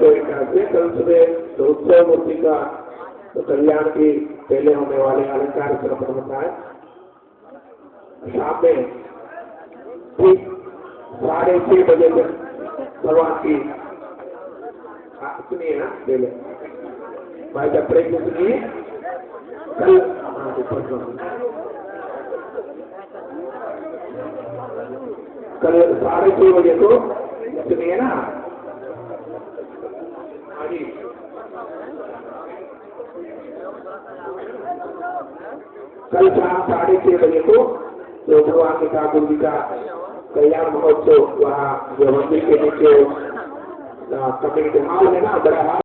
से कल सुबह उत्सव मूर्ति का कल्याण की पहले होने वाले अलंकार क्रम होता है। शाम में ठीक 6:30 बजे तक भगवान की सुनिए ना पहले भाई जब ब्रेक में सुनिए कल कल 6:30 बजे को सुनिए ना। कल शाम 6:30 बजे को जो भगवान ठाकुर जी का कल्याण महोत्सव वहाँ जो मंदिर के नीचे कम्युनिटी हॉल है ना, बड़ा हॉल